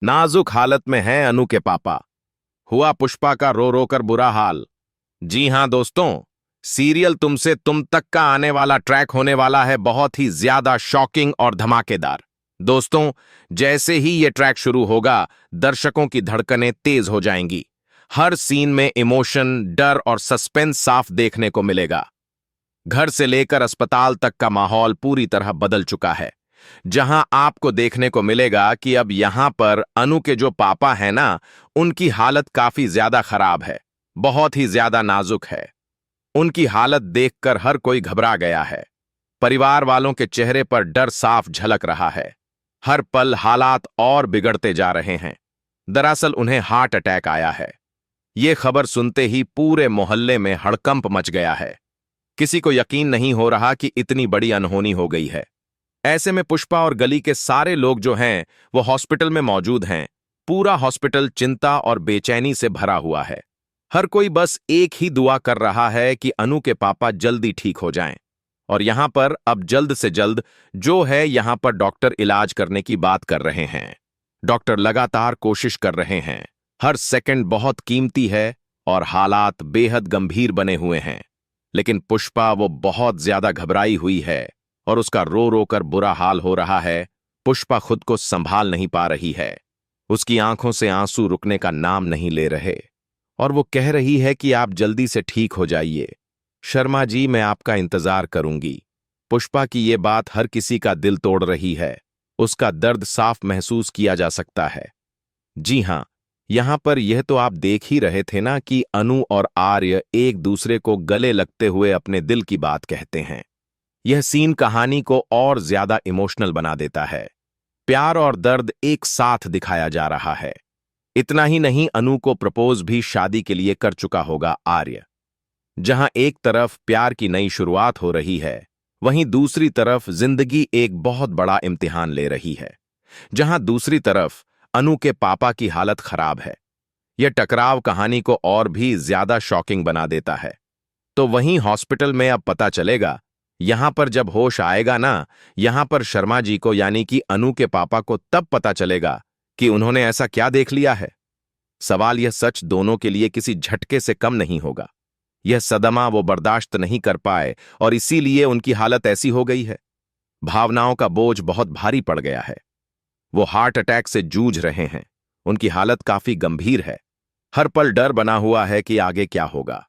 नाजुक हालत में हैं अनु के पापा। हुआ पुष्पा का रो रो कर बुरा हाल। जी हां दोस्तों, सीरियल तुमसे तुम तक का आने वाला ट्रैक होने वाला है बहुत ही ज्यादा शॉकिंग और धमाकेदार। दोस्तों, जैसे ही ये ट्रैक शुरू होगा, दर्शकों की धड़कनें तेज हो जाएंगी। हर सीन में इमोशन, डर और सस्पेंस साफ देखने को मिलेगा। घर से लेकर अस्पताल तक का माहौल पूरी तरह बदल चुका है। जहां आपको देखने को मिलेगा कि अब यहां पर अनु के जो पापा हैं ना, उनकी हालत काफी ज्यादा खराब है, बहुत ही ज्यादा नाजुक है। उनकी हालत देखकर हर कोई घबरा गया है। परिवार वालों के चेहरे पर डर साफ झलक रहा है। हर पल हालात और बिगड़ते जा रहे हैं। दरअसल उन्हें हार्ट अटैक आया है। ये खबर सुनते ही पूरे मोहल्ले में हड़कंप मच गया है। किसी को यकीन नहीं हो रहा कि इतनी बड़ी अनहोनी हो गई है। ऐसे में पुष्पा और गली के सारे लोग जो हैं वो हॉस्पिटल में मौजूद हैं। पूरा हॉस्पिटल चिंता और बेचैनी से भरा हुआ है। हर कोई बस एक ही दुआ कर रहा है कि अनु के पापा जल्दी ठीक हो जाएं। और यहां पर अब जल्द से जल्द जो है यहां पर डॉक्टर इलाज करने की बात कर रहे हैं। डॉक्टर लगातार कोशिश कर रहे हैं। हर सेकंड बहुत कीमती है और हालात बेहद गंभीर बने हुए हैं। लेकिन पुष्पा वो बहुत ज्यादा घबराई हुई है और उसका रो रो कर बुरा हाल हो रहा है। पुष्पा खुद को संभाल नहीं पा रही है। उसकी आंखों से आंसू रुकने का नाम नहीं ले रहे और वो कह रही है कि आप जल्दी से ठीक हो जाइए। शर्मा जी, मैं आपका इंतजार करूंगी। पुष्पा की ये बात हर किसी का दिल तोड़ रही है। उसका दर्द साफ महसूस किया जा सकता है। जी हां, यहां पर यह तो आप देख ही रहे थे ना कि अनु और आर्य एक दूसरे को गले लगते हुए अपने दिल की बात कहते हैं। यह सीन कहानी को और ज्यादा इमोशनल बना देता है। प्यार और दर्द एक साथ दिखाया जा रहा है। इतना ही नहीं, अनु को प्रपोज भी शादी के लिए कर चुका होगा आर्य। जहां एक तरफ प्यार की नई शुरुआत हो रही है, वहीं दूसरी तरफ जिंदगी एक बहुत बड़ा इम्तिहान ले रही है। जहां दूसरी तरफ अनु के पापा की हालत खराब है। यह टकराव कहानी को और भी ज्यादा शॉकिंग बना देता है। तो वहीं हॉस्पिटल में अब पता चलेगा। यहां पर जब होश आएगा ना, यहां पर शर्मा जी को यानी कि अनु के पापा को तब पता चलेगा कि उन्होंने ऐसा क्या देख लिया है। सवाल यह सच दोनों के लिए किसी झटके से कम नहीं होगा। यह सदमा वो बर्दाश्त नहीं कर पाए और इसीलिए उनकी हालत ऐसी हो गई है। भावनाओं का बोझ बहुत भारी पड़ गया है। वो हार्ट अटैक से जूझ रहे हैं। उनकी हालत काफी गंभीर है। हर पल डर बना हुआ है कि आगे क्या होगा।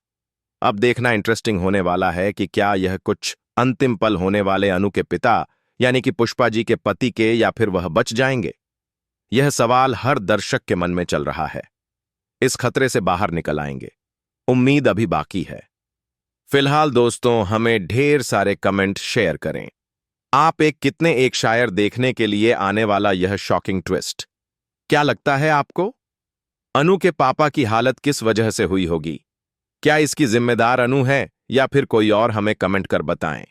अब देखना इंटरेस्टिंग होने वाला है कि क्या यह कुछ अंतिम पल होने वाले अनु के पिता यानी कि पुष्पा जी के पति के, या फिर वह बच जाएंगे। यह सवाल हर दर्शक के मन में चल रहा है। इस खतरे से बाहर निकल आएंगे। उम्मीद अभी बाकी है। फिलहाल दोस्तों, हमें ढेर सारे कमेंट शेयर करें। आप कितने एक शायर देखने के लिए आने वाला यह शॉकिंग ट्विस्ट। क्या लगता है आपको? अनु के पापा की हालत किस वजह से हुई होगी? क्या इसकी जिम्मेदार अनु है या फिर कोई और? हमें कमेंट कर बताएं।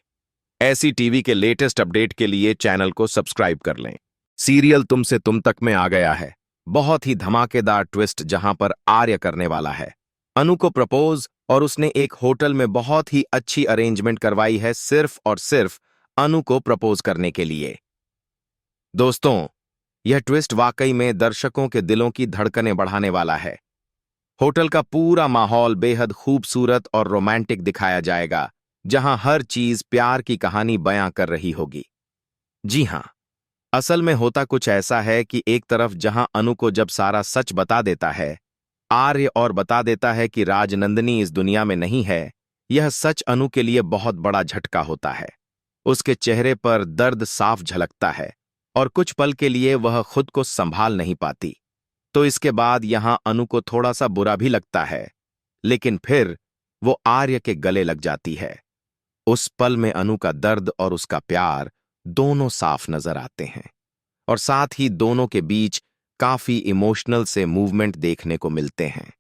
ऐसी टीवी के लेटेस्ट अपडेट के लिए चैनल को सब्सक्राइब कर लें। सीरियल तुमसे तुम तक में आ गया है बहुत ही धमाकेदार ट्विस्ट, जहां पर आर्य करने वाला है अनु को प्रपोज और उसने एक होटल में बहुत ही अच्छी अरेंजमेंट करवाई है सिर्फ और सिर्फ अनु को प्रपोज करने के लिए। दोस्तों, यह ट्विस्ट वाकई में दर्शकों के दिलों की धड़कनें बढ़ाने वाला है। होटल का पूरा माहौल बेहद खूबसूरत और रोमांटिक दिखाया जाएगा, जहां हर चीज प्यार की कहानी बयां कर रही होगी। जी हां, असल में होता कुछ ऐसा है कि एक तरफ जहां अनु को जब सारा सच बता देता है आर्य और बता देता है कि राजनंदिनी इस दुनिया में नहीं है, यह सच अनु के लिए बहुत बड़ा झटका होता है। उसके चेहरे पर दर्द साफ झलकता है और कुछ पल के लिए वह खुद को संभाल नहीं पाती। तो इसके बाद यहां अनु को थोड़ा सा बुरा भी लगता है, लेकिन फिर वो आर्य के गले लग जाती है। उस पल में अनु का दर्द और उसका प्यार दोनों साफ नजर आते हैं और साथ ही दोनों के बीच काफी इमोशनल से मूवमेंट देखने को मिलते हैं।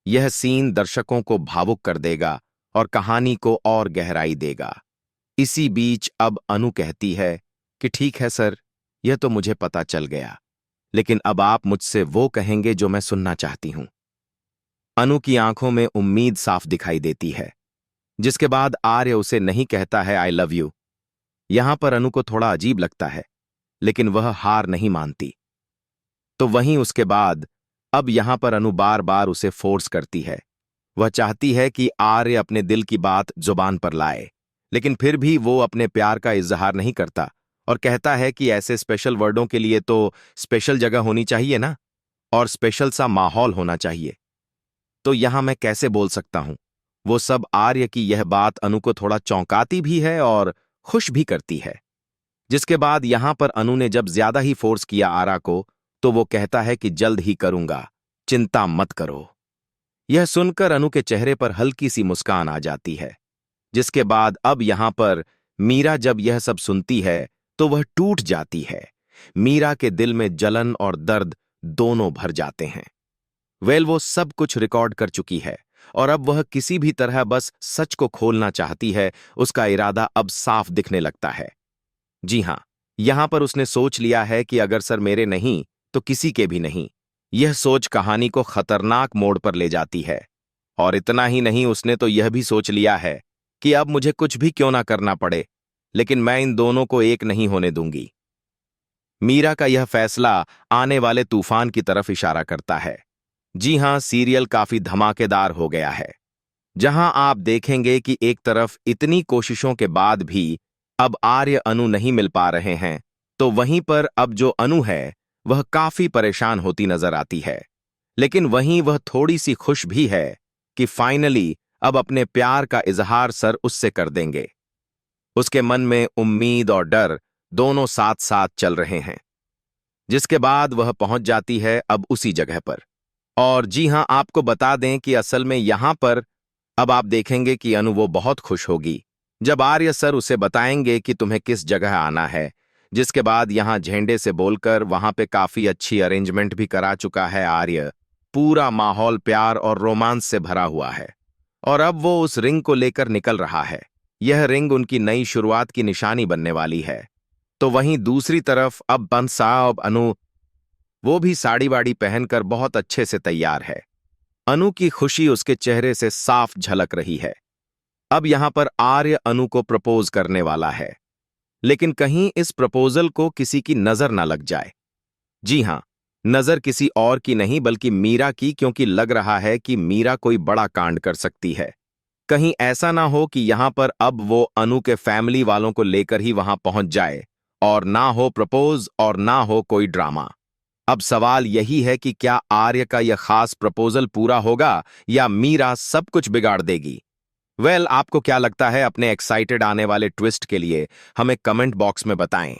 यह सीन दर्शकों को भावुक कर देगा और कहानी को और गहराई देगा। इसी बीच अब अनु कहती है कि ठीक है सर, यह तो मुझे पता चल गया, लेकिन अब आप मुझसे वो कहेंगे जो मैं सुनना चाहती हूं। अनु की आंखों में उम्मीद साफ दिखाई देती है, जिसके बाद आर्य उसे नहीं कहता है आई लव यू। यहां पर अनु को थोड़ा अजीब लगता है, लेकिन वह हार नहीं मानती। तो वहीं उसके बाद अब यहां पर अनु बार बार उसे फोर्स करती है। वह चाहती है कि आर्य अपने दिल की बात जुबान पर लाए, लेकिन फिर भी वो अपने प्यार का इजहार नहीं करता और कहता है कि ऐसे स्पेशल वर्डों के लिए तो स्पेशल जगह होनी चाहिए ना, और स्पेशल सा माहौल होना चाहिए। तो यहां मैं कैसे बोल सकता हूं। वो सब आर्य की यह बात अनु को थोड़ा चौंकाती भी है और खुश भी करती है। जिसके बाद यहां पर अनु ने जब ज्यादा ही फोर्स किया आरा को, तो वो कहता है कि जल्द ही करूंगा, चिंता मत करो। यह सुनकर अनु के चेहरे पर हल्की सी मुस्कान आ जाती है। जिसके बाद अब यहां पर मीरा जब यह सब सुनती है तो वह टूट जाती है। मीरा के दिल में जलन और दर्द दोनों भर जाते हैं। वो सब कुछ रिकॉर्ड कर चुकी है और अब वह किसी भी तरह बस सच को खोलना चाहती है। उसका इरादा अब साफ दिखने लगता है। जी हां, यहां पर उसने सोच लिया है कि अगर सर मेरे नहीं तो किसी के भी नहीं। यह सोच कहानी को खतरनाक मोड़ पर ले जाती है। और इतना ही नहीं, उसने तो यह भी सोच लिया है कि अब मुझे कुछ भी क्यों ना करना पड़े, लेकिन मैं इन दोनों को एक नहीं होने दूंगी। मीरा का यह फैसला आने वाले तूफान की तरफ इशारा करता है। जी हां, सीरियल काफी धमाकेदार हो गया है, जहां आप देखेंगे कि एक तरफ इतनी कोशिशों के बाद भी अब आर्य अनु नहीं मिल पा रहे हैं, तो वहीं पर अब जो अनु है वह काफी परेशान होती नजर आती है। लेकिन वहीं वह थोड़ी सी खुश भी है कि फाइनली अब अपने प्यार का इजहार सर उससे कर देंगे। उसके मन में उम्मीद और डर दोनों साथ साथ चल रहे हैं। जिसके बाद वह पहुंच जाती है अब उसी जगह पर। और जी हां, आपको बता दें कि असल में यहां पर अब आप देखेंगे कि अनु वो बहुत खुश होगी जब आर्य सर उसे बताएंगे कि तुम्हें किस जगह आना है। जिसके बाद यहां झेंडे से बोलकर वहां पे काफी अच्छी अरेंजमेंट भी करा चुका है आर्य। पूरा माहौल प्यार और रोमांस से भरा हुआ है और अब वो उस रिंग को लेकर निकल रहा है। यह रिंग उनकी नई शुरुआत की निशानी बनने वाली है। तो वहीं दूसरी तरफ अब बंसा और अनु, वो भी साड़ी वाड़ी पहनकर बहुत अच्छे से तैयार है। अनु की खुशी उसके चेहरे से साफ झलक रही है। अब यहां पर आर्य अनु को प्रपोज करने वाला है, लेकिन कहीं इस प्रपोजल को किसी की नजर ना लग जाए। जी हां, नजर किसी और की नहीं बल्कि मीरा की, क्योंकि लग रहा है कि मीरा कोई बड़ा कांड कर सकती है। कहीं ऐसा ना हो कि यहां पर अब वो अनु के फैमिली वालों को लेकर ही वहां पहुंच जाए और ना हो प्रपोज और ना हो कोई ड्रामा। अब सवाल यही है कि क्या आर्य का यह खास प्रपोजल पूरा होगा या मीरा सब कुछ बिगाड़ देगी। आपको क्या लगता है? अपने एक्साइटेड आने वाले ट्विस्ट के लिए हमें कमेंट बॉक्स में बताएं।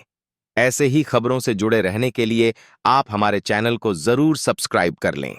ऐसे ही खबरों से जुड़े रहने के लिए आप हमारे चैनल को जरूर सब्सक्राइब कर लें।